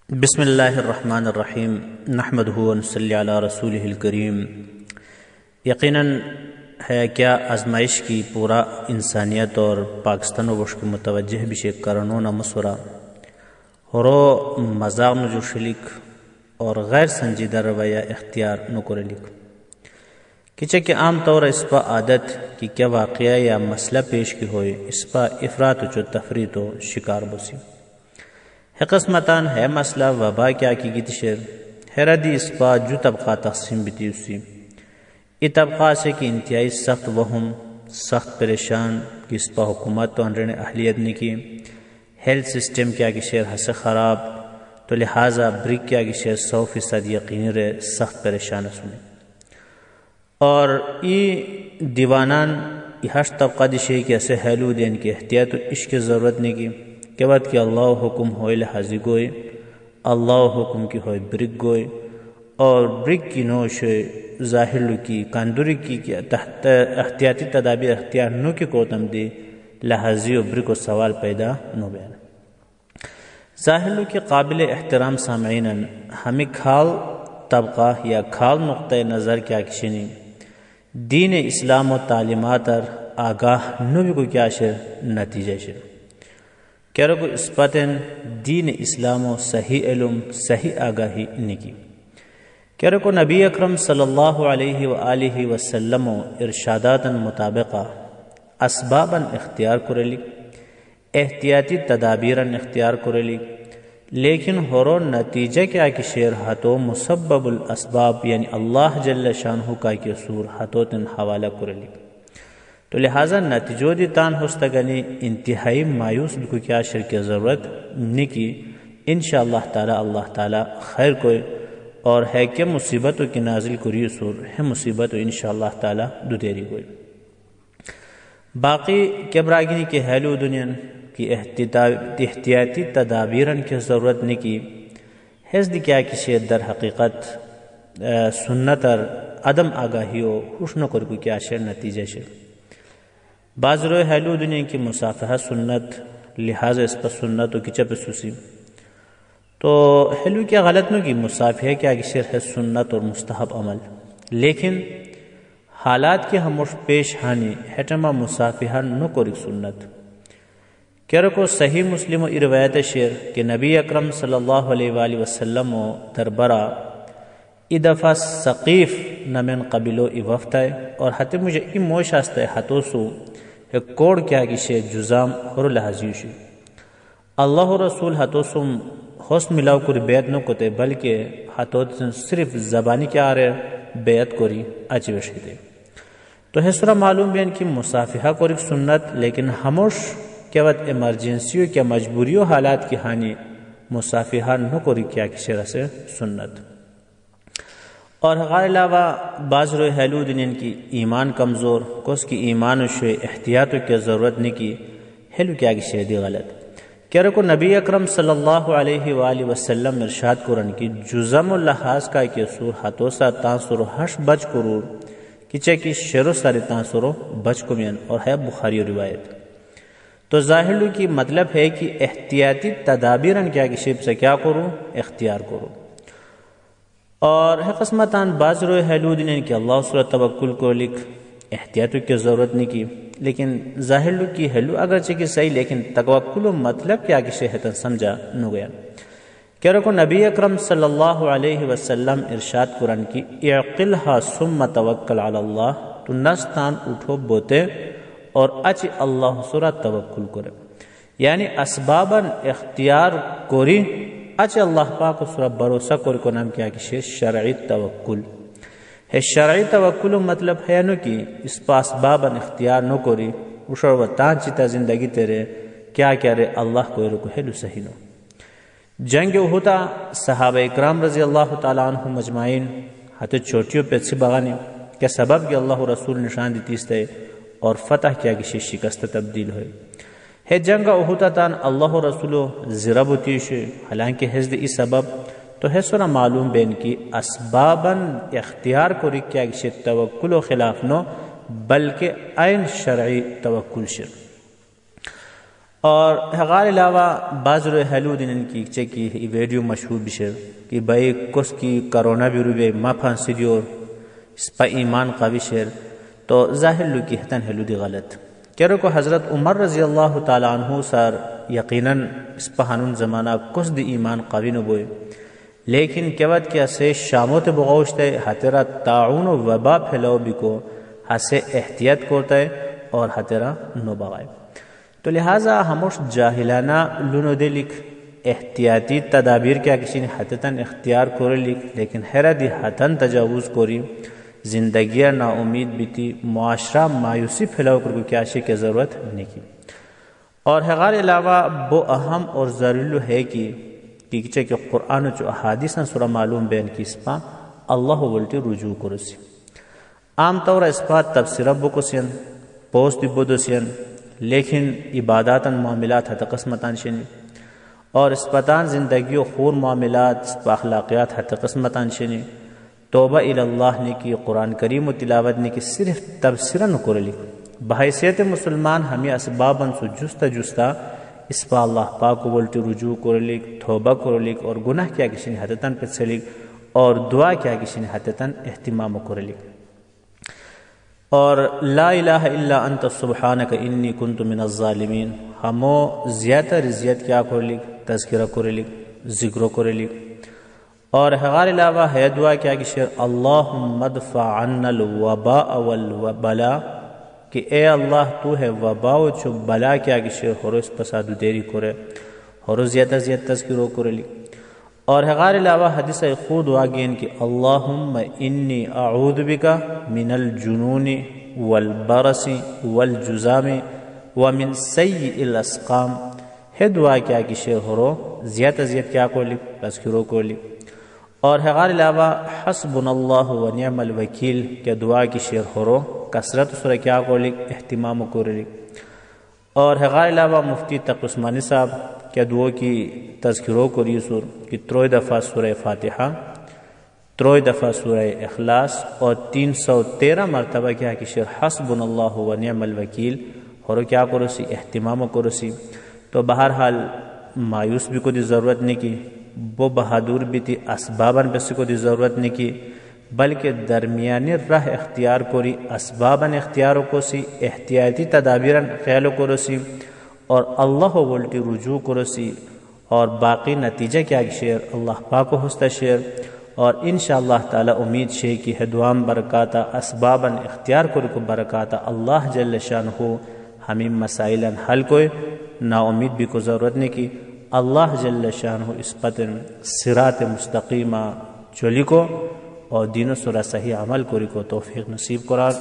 بسم اللہ الرحمن الرحیم نحمدہ ونصلی علی رسولہ الکریم۔ یقیناً ہے کیا آزمائش کی پورا انسانیت اور پاکستان و بش کی متوجہ بشے کرونا مسورا ہرو مذاق جو شلیک اور غیر سنجیدہ رویہ اختیار نکرلک کچھ کہ عام طور اس پا عادت کی کیا واقعہ یا مسئلہ پیش کی ہوئے اس پا افراط و تفریط و شکار بسی قسمتان ہے مسئلہ وبا کیا کی گیت شیر حیردی اس پا جو طبقہ تقسیم بیتی اسی ای طبقہ سے کی انتہائی سخت وہم سخت پریشان کی اس پا حکومت تو انرین اہلیت نے کی ہیلتھ سسٹم کیا کی شیر حس خراب تو لہٰذا بریک کیا کی شیر 100% یقینی رہے سخت پریشان سنی اور ای دیوانان ای ہش طبقہ دیشے کی اسے حیلو دین کی احتیاط و عشق کی ضرورت نہیں کی کہ بعد کہ اللہ حکم ہوئے لحاظی گوئے اللہ حکم کی ہوئے برک گوئے اور برک کی نوش ظاہر کی کاندوری کی تحت احتیاطی تدابیر اختیار نو کی کوتم دی لحاظی و برک و سوال پیدا نو بیان ظاہر کی قابل احترام سامعین ہمیں کھال طبقہ یا کھال نقطۂ نظر کیا کشنی دین اسلام و تعلیمات آگاہ نو بھی کو کیا شر نتیجہ شر کیا رکو اس پتن دین اسلام و صحیح علم صحیح آگاہی نکی کیا رکو نبی اکرم صلی اللہ علیہ وآلہ وسلم ارشادات مطابقہ اسباباً اختیار کرلی احتیاطی تدابیراً اختیار کرلی لیکن ہرو نتیجہ کیا کی شیر ہاتو مسبب الاسباب یعنی اللہ جل شانہ کا کی سور ہاتو تن حوالہ کرلی تو لہٰذا نتیجو دی تان ہوستگنی انتہائی مایوس بکو کیا شر کی ضرورت نکی انشاءاللہ اللہ تعالی خیر کوئی اور ہے کہ مصیبتوں کی نازل کری سور ہے مصیبت و انشاءاللہ تعالی دو دیری کوئی باقی کبراگنی کے حیلو دنیا کی احتیاطی تدابیرن کی ضرورت نکی حس دی کیا کسی در حقیقت سنت اور عدم آگاہی و خوشنو کر کو کیا شر نتیجہ شر بعض روئے حیلو دنیا کی مصافحہ سنت لہٰذا اس پر سنت و کچھ پہ سوسی تو حیلو کیا غلط نو کی مصافحہ کیا کسی ہے سنت اور مستحب عمل لیکن حالات کی ہموش پیش ہانی ہیٹما مصافحہ نو کوری سنت کیا رکو صحیح مسلم و روایت شیر کہ نبی اکرم صلی اللہ علیہ وآلہ وسلم و دربرہ ای دفعہ ثقیف نمین قبیلو ای وفت ہے اور حتی مجھے ای موش آستا ہے حتو سو کوڑ کیا گیشے جزام خور لحظیوشی اللہ رسول حتو سم حسن ملاو کری بیعت نو کتے بلکہ حتو صرف زبانی کیا آرے بیعت کری اچھی وشکتے تو حسرہ معلوم بھی ان کی مصافحہ کری سنت لیکن ہموش کیا وقت ایمرجنسیوں کیا مجبوریوں حالات کی ہانی مصافحہ نو کری کیا کسی رسے سنت اور غیر علاوہ بعض روئے حیلو دنین کی ایمان کمزور کو اس کی ایمان و شوئے احتیاطوں کی ضرورت نہیں کی حیلو کیا کی شہدی غلط کیا رکو نبی اکرم صلی اللہ علیہ وآلہ وسلم ارشاد قرآن کی جزم و لحاظ کا کی سور ہاتھوں سا تانسر و حش بچ کرور کچھے کی شروع سارے تانسر و بچ کمین اور ہے بخاری روایت تو ظاہر کی مطلب ہے کہ احتیاطی تدابیرن کیا کی شیب سے کیا کرو اختیار کرو اور ہے قسمتان بعض روئے حیلو دین کہ اللہ صورت توکل کو لکھ احتیاطوں کی ضرورت نہیں کی لیکن ظاہر کی حیلو اگرچہ کی صحیح لیکن توکل و مطلب کیا کسی حتن سمجھا نو گیا کیا رکو نبی اکرم صلی اللہ علیہ وسلم ارشاد قرآن کی اعقلها ثم توکل علی اللہ تو نستان اٹھو بوتے اور اچھی اللہ صورت توکل کرے یعنی اسباباً اختیار کوری اچھا اللہ پاک سورہ بھروسہ کر کو نام کیا کہ شرعی توکل ہے شرعی توکل مطلب ہے نو کی اس پا اسباباً اختیار نو کری وشور و تان چیتا زندگی تیرے کیا کیا رے اللہ کو رکو ہے لو صحیح نو جنگ ہوتا صحابہ اکرام رضی اللہ تعالیٰ عنہ مجمعین ہاتھ چھوٹیوں پہ سی بغانی کیا سبب کہ اللہ رسول نشان دیتیس تے اور فتح کیا کہ شکست تبدیل ہوئے ہے جنگ احوتا تان اللہ رسولو زرب تیش حالانکہ حزد ای سبب تو ہے سورا معلوم بین کی اسباباً اختیار کو رکھیا کسی توکل و خلاف نو بلکہ این شرعی توکل شر اور ہغار علاوہ بعض رو حلو دن کی چکی ویڈیو مشہور بشر کہ بھائی کس کی کرونا بھی روبے ما پھانسی دیور اس پا ایمان قوی شیر تو ظاہر لو کی حتن حلو دی غلط کہرو کو حضرت عمر رضی اللہ تعالی عنہ سار یقیناً اس پا ہنون زمانہ کس دی ایمان قوی نبوئے لیکن کیوت کیا سے شاموت بغوشتے ہترا تعاون و وبا پھیلاو بکو ہسے احتیاط کرتا ہے اور ہترا نو بغائے تو لہٰذا ہموش جاہلانہ لونو دے لکھ احتیاطی تدابیر کیا کسی نے حتتاً اختیار کرے لکھ لیکن حیرہ دی حتن تجاوز کوری زندگیہ نا امید بیتی معاشرہ مایوسی پھیلاو کرو کیا شے کی ضرورت نہیں کی اور ہغار علاوہ وہ اہم اور ضروری ہے کہ قرآن چو احادیث سورہ معلوم بین کی اسپا اللہ ولٹی رجوع کرسی عام طور اسپا تفسیر بکو سین پوست بدو سین لیکن عبادات معاملات حتی قسمتان شنی اور اسپتان زندگی و خور معاملات اسپا اخلاقیات حتی قسمتان شنی توبہ اللہ نے کی قرآن کریم و تلاوت نے کی صرف تبصرہ نکر لی بحیثیت مسلمان ہمیں اسباباً سو جستا اس پا اللہ پاک ولٹی رجوع کر لک توبہ کر لک اور گناہ کیا کسی نے حتتاً پت سلک اور دعا کیا کسی نے حتتاً اہتمام کر لک اور لا الہ الا انت سبحانک انی کنت من الظالمین ہمو زیادہ رضیت کیا کر لک تذکرہ کر لک ذکر کر لک اور ہغار علاوہ ہے دعا کیا کہ شیر اللہم ادفع عنا الوباء والبلاء کہ اے اللہ تو ہے وبا و چو بلا کیا کہ شیر ہرو اس پسادو دیری کرے ہرو زیادہ تذکرو کرے لی اور ہغار علاوہ حدیث خود واگین کہ اللہم انی اعوذ بکا من الجنون والبرس والجزام ومن سیء الاسقام ہے دعا کیا کہ شیر ہرو زیادہ کیا کو لی تذکرو کو لی اور ہغار علاوہ حسبنا اللہ و نعم الوکیل کے دعا کی شیر ہرو کثرت سورہ کیا کو لکھ اہتمام کو لکھ اور ہغار علاوہ مفتی تقی عثمانی صاحب کے دعا کی تذکروں کو ریسور کہ 3 دفعہ سورہ فاتحہ 3 دفعہ سورہ اخلاص اور 313 مرتبہ کیا کہ شیر حسبنا اللہ و نعم الوکیل ہرو کیا کو رسی اہتمام کو رسی تو بہرحال مایوس بھی کو دی ضرورت نہیں کی وہ بہادر بھی تھی اسباباً بس کو دی ضرورت نہیں کی بلکہ درمیانی راہ اختیار کوری اسباباً اختیاروں کو سی احتیاطی تدابیراً خیالوں کو رسی اور اللہ ولٹی رجوع کو رسی اور باقی نتیجہ کیا شیر اللہ پاک و حستا شیر اور انشاءاللہ تعالی امید شے کی ہدوام برکاتا اسباباً اختیار کو برکاتا اللہ جل شانہ ہمیں مسائلاً حل کوئی نا امید بھی کو ضرورت نہیں کی اللہ جل شانہ اس پتن صراط مستقیمہ چلی کو اور دین و سورہ صحیح عمل کو توفیق نصیب قرار